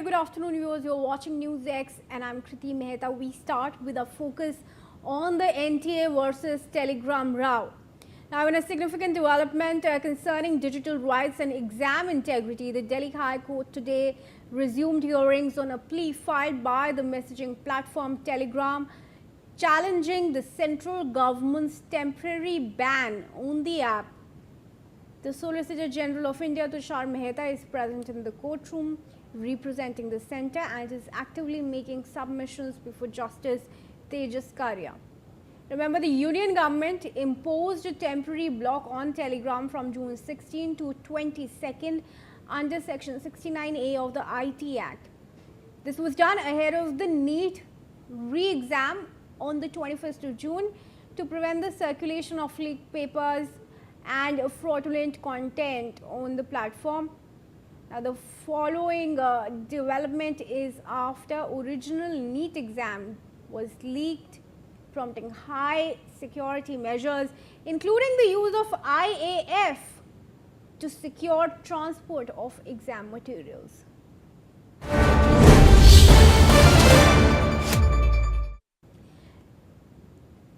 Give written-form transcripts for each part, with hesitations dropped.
good afternoon viewers. You're watching News X and I'm Kriti Mehta. We start with a focus on the NTA versus Telegram row. Now, in a significant development concerning digital rights and exam integrity, the Delhi High Court today resumed hearings on a plea filed by the messaging platform Telegram, challenging the central government's temporary ban on the app. The Solicitor General of India, Tushar Mehta, is present in the courtroom representing the centre and is actively making submissions before Justice Tejas Karya. Remember, the Union government imposed a temporary block on Telegram from June 16 to 22nd under Section 69A of the IT Act. This was done ahead of the NEET re-exam on the 21st of June to prevent the circulation of leaked papers and fraudulent content on the platform. Now, the following development is after original NEET exam was leaked, prompting high security measures, including the use of IAF to secure transport of exam materials.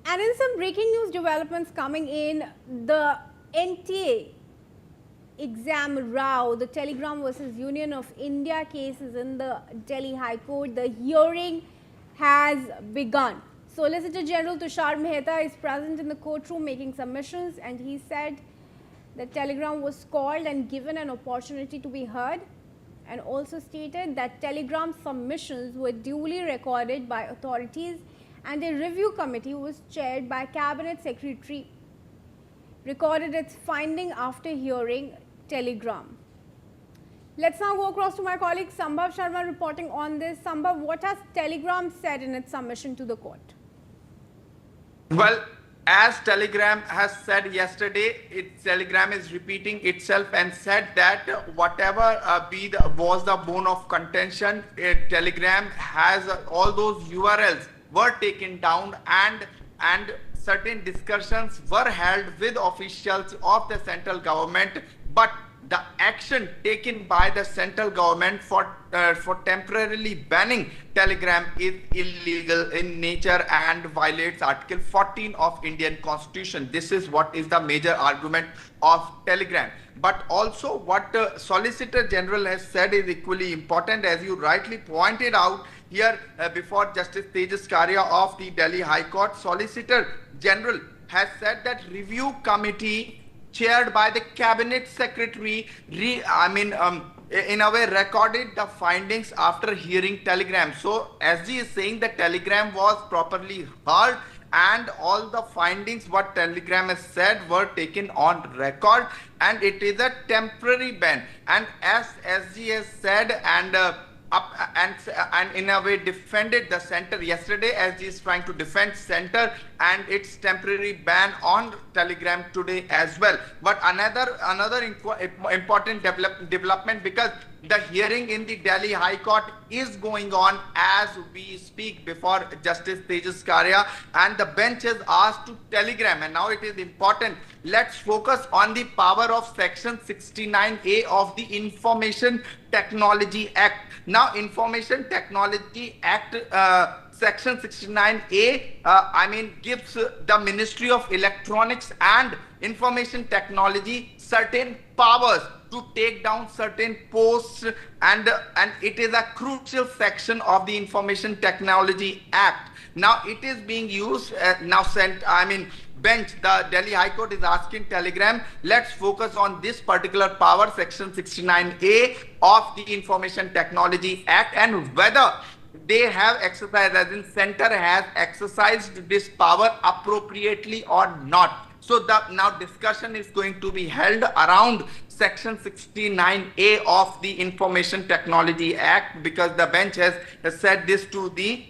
And in some breaking news developments coming in, the NTA exam row, the Telegram versus Union of India cases in the Delhi High Court, the hearing has begun. Solicitor General Tushar Mehta is present in the courtroom making submissions, and he said that Telegram was called and given an opportunity to be heard, and also stated that Telegram submissions were duly recorded by authorities and a review committee was chaired by Cabinet Secretary recorded its finding after hearing Telegram. Let's now go across to my colleague Sambhav Sharma reporting on this. Sambhav, what has Telegram said in its submission to the court? Well, as Telegram has said yesterday, Telegram is repeating itself and said that whatever was the bone of contention, Telegram has all those URLs were taken down and certain discussions were held with officials of the central government, but the action taken by the central government for temporarily banning Telegram is illegal in nature and violates Article 14 of Indian Constitution. This is what is the major argument of Telegram. But also what Solicitor General has said is equally important, as you rightly pointed out here before Justice Tejas Karya of the Delhi High Court. Solicitor General has said that review committee chaired by the Cabinet Secretary in a way recorded the findings after hearing Telegram. So SG is saying that Telegram was properly heard and all the findings what Telegram has said were taken on record, and it is a temporary ban. And as SG has said and in a way defended the center yesterday, as he is trying to defend center and its temporary ban on Telegram today as well. But another important development, because the hearing in the Delhi High Court is going on as we speak before Justice Tejas Karya, and the bench has asked to Telegram, and now it is important, let's focus on the power of Section 69A of the Information Technology Act. Now, Information Technology Act Section 69A gives the Ministry of Electronics and Information Technology certain powers to take down certain posts, and it is a crucial section of the Information Technology Act. Now it is being used bench, the Delhi High Court is asking Telegram, let's focus on this particular power, Section 69A of the Information Technology Act, and whether they have exercised, as in center has exercised this power appropriately or not. So now discussion is going to be held around Section 69A of the Information Technology Act, because the bench has said this to the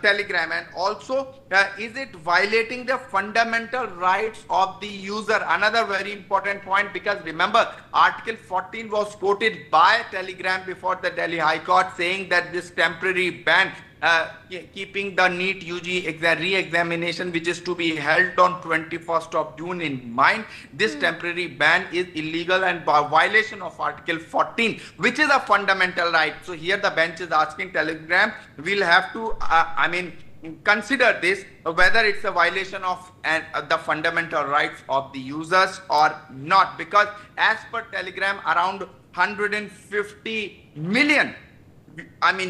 Telegram. And also, is it violating the fundamental rights of the user? Another very important point, because remember, Article 14 was quoted by Telegram before the Delhi High Court, saying that this temporary ban keeping the NEET UG re-examination, which is to be held on 21st of June in mind, this temporary ban is illegal and by violation of Article 14, which is a fundamental right. So here the bench is asking Telegram, we'll have to, consider this, whether it's a violation of the fundamental rights of the users or not, because as per Telegram, around 150 million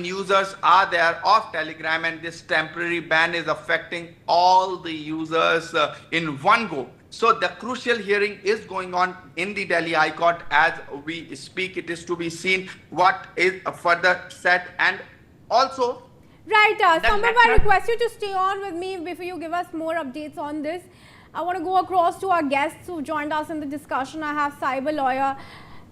users are there of Telegram, and this temporary ban is affecting all the users in one go. So the crucial hearing is going on in the Delhi High Court as we speak. It is to be seen what is further said. And also, right, Sambhav, I request you to stay on with me before you give us more updates on this. I want to go across to our guests who joined us in the discussion. I have cyber lawyer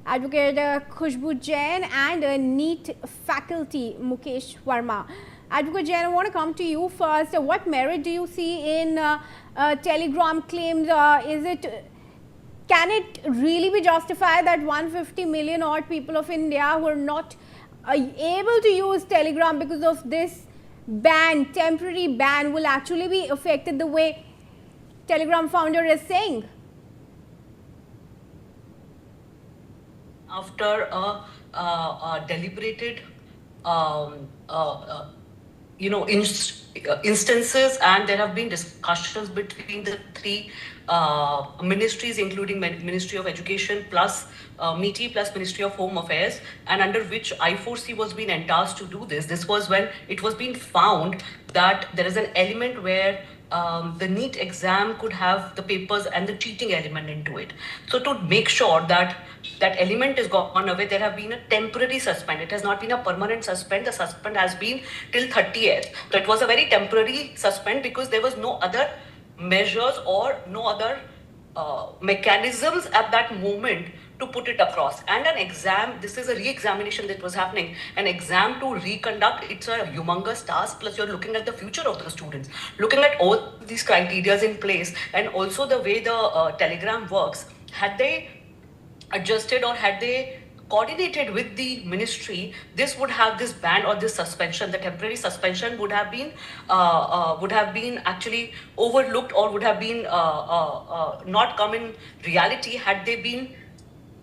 Advocate Khushbu Jain and NEET faculty Mukesh Verma. Advocate Jain, I want to come to you first. What merit do you see in Telegram claims? Can it really be justified that 150 million odd people of India who are not able to use Telegram because of this ban, temporary ban, will actually be affected the way Telegram founder is saying? After a deliberated, instances, and there have been discussions between the three ministries, including Ministry of Education plus MeitY plus Ministry of Home Affairs, and under which I4C was being entasked to do this. This was when it was being found that there is an element where the NEET exam could have the papers and the cheating element into it. So to make sure that that element is gone away, there have been a temporary suspend. It has not been a permanent suspend. The suspend has been till 30th. So it was a very temporary suspend because there was no other measures or no other mechanisms at that moment to put it across. And an exam, this is a re-examination that was happening. An exam to reconduct, it's a humongous task, plus you're looking at the future of the students, looking at all these criteria in place, and also the way the Telegram works. Had they adjusted or had they coordinated with the ministry, this would have this ban or this suspension, the temporary suspension would have been actually overlooked, or would have been not come in reality had they been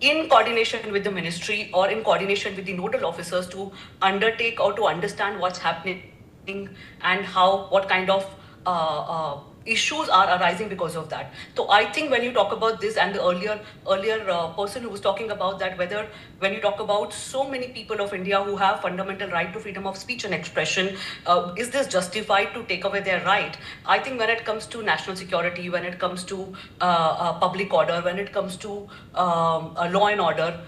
in coordination with the ministry or in coordination with the nodal officers to undertake or to understand what's happening and what kind of issues are arising because of that. So I think when you talk about this, and the earlier person who was talking about that, whether when you talk about so many people of India who have fundamental right to freedom of speech and expression, is this justified to take away their right? I think when it comes to national security, when it comes to public order, when it comes to law and order,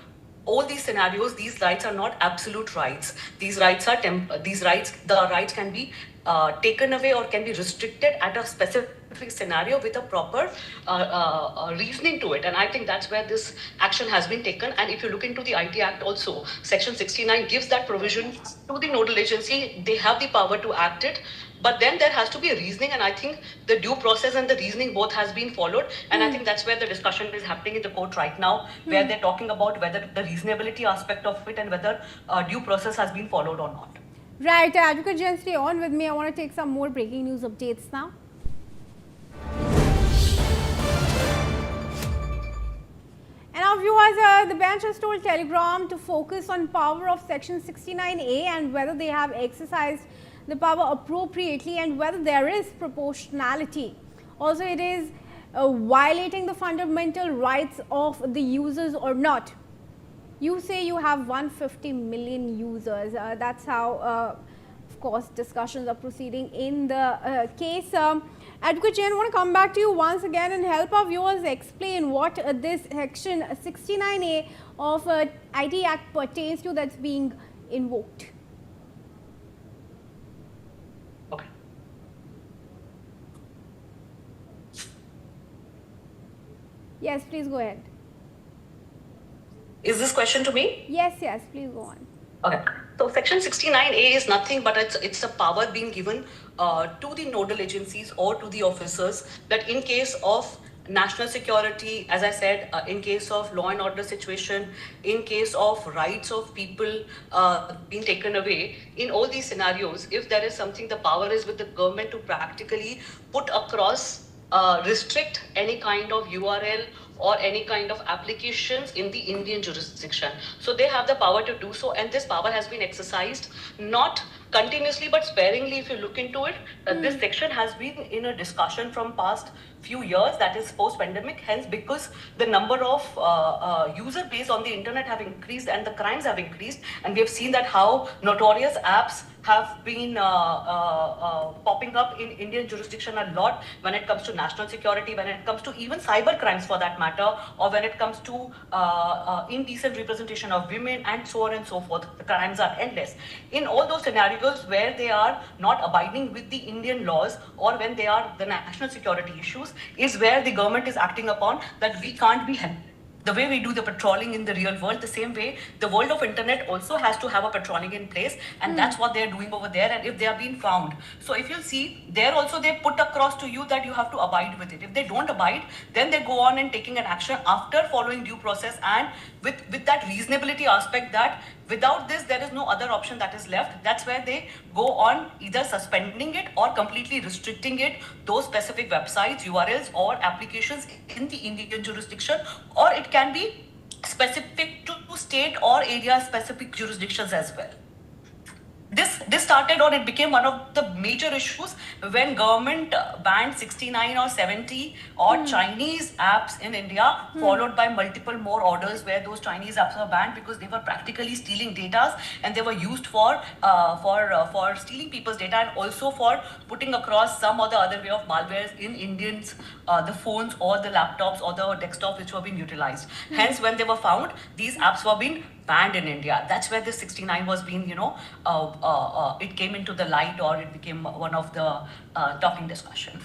all these scenarios, these rights are not absolute rights. These rights are the rights can be taken away or can be restricted at a specific scenario with a proper reasoning to it. And I think that's where this action has been taken. And if you look into the IT Act also, Section 69 gives that provision to the nodal agency. They have the power to act it. But then there has to be a reasoning, and I think the due process and the reasoning both has been followed. And I think that's where the discussion is happening in the court right now, where they're talking about whether the reasonability aspect of it and whether due process has been followed or not. Right, Advocate Jain, stay on with me. I want to take some more breaking news updates now. And our viewers, the bench has told Telegram to focus on power of Section 69A and whether they have exercised the power appropriately and whether there is proportionality. Also, it is violating the fundamental rights of the users or not. You say you have 150 million users. That's how, of course, discussions are proceeding in the case. Advocate Jain, I want to come back to you once again and help our viewers explain what this Section 69A of IT Act pertains to that's being invoked. Okay. Yes, please go ahead. Is this question to me? Yes, please go on. Okay. So Section 69A is nothing but it's a power being given to the nodal agencies or to the officers that in case of national security, as I said, in case of law and order situation, in case of rights of people being taken away, in all these scenarios, if there is something, the power is with the government to practically put across, restrict any kind of URL or any kind of applications in the Indian jurisdiction. So they have the power to do so, and this power has been exercised not continuously but sparingly. If you look into it, this section has been in a discussion from past few years, that is post-pandemic. Hence, because the number of user base on the internet have increased and the crimes have increased, and we have seen that how notorious apps have been popping up in Indian jurisdiction a lot when it comes to national security, when it comes to even cyber crimes for that matter, or when it comes to indecent representation of women and so on and so forth. The crimes are endless. In all those scenarios where they are not abiding with the Indian laws, or when they are the national security issues, is where the government is acting upon that we can't be held. The way we do the patrolling in the real world, the same way the world of internet also has to have a patrolling in place, and that's what they're doing over there. And if they are being found, so if you'll see there also, they put across to you that you have to abide with it. If they don't abide, then they go on and taking an action after following due process, and with that reasonability aspect that without this there is no other option that is left. That's where they go on either suspending it or completely restricting it, those specific websites, URLs or applications in the Indian jurisdiction, or it can be specific to state or area specific jurisdictions as well. This started, or it became one of the major issues when government banned 69 or 70 odd Chinese apps in India, followed by multiple more orders where those Chinese apps were banned because they were practically stealing data, and they were used for stealing people's data, and also for putting across some or the other way of malwares in Indians, the phones or the laptops or the desktop which were being utilized. Hence, when they were found, these apps were being banned in India. That's where the 69 was being, it came into the light, or it became one of the talking discussion.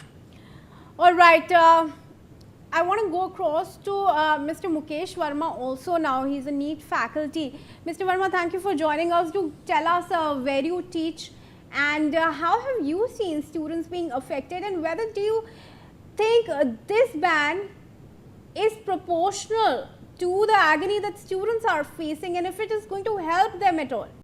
All right. I want to go across to Mr. Mukesh Verma also now. He's a NEET faculty. Mr. Verma, thank you for joining us to tell us where you teach and how have you seen students being affected, and whether do you think this ban is proportional to the agony that students are facing, and if it is going to help them at all?